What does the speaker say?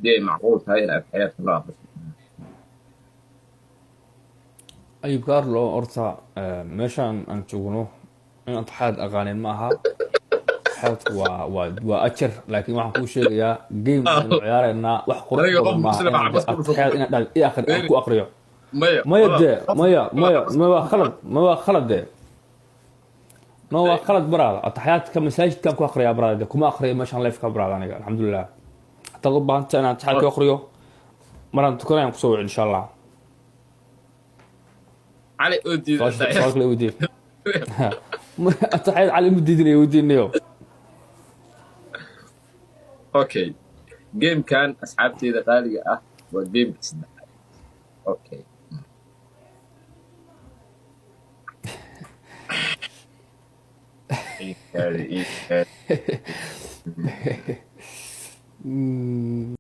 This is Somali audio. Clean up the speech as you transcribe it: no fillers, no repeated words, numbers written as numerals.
دي معقول هاي الحياة كلها بس. ayub carlo horta meeshaan aan joogno in taxaad aqaanin ma aha. taxaadku waa ajar, laakiin waxaan kuu sheegayaa game aynu ciyaaraynaa wax qurux aniga qof badan maaha muslim inaad ah bas ku taxaad inaad dhahdo i akhri aan dhufo ku aqriyo. maya maya walaal dee qof maya khalad ma waa khalad dee no waa khalad baraada. ataxyaadka masaajidkan ku aqriyaa baraada dee kuma aqriyo meeshaan life ka baraada aniga alxamdulilah. hataad u baahanta inaan taxaad ku aqriyo maraan tukanayaan kusoo wici insha allah. علي أودي سؤالك لا ودي ataxyaad cali ma diidinayo weydiinayo. اوكي جيم كان اسعابتي اذا غالية والجيم بتسمع. اوكي إيه، إيه، إيه.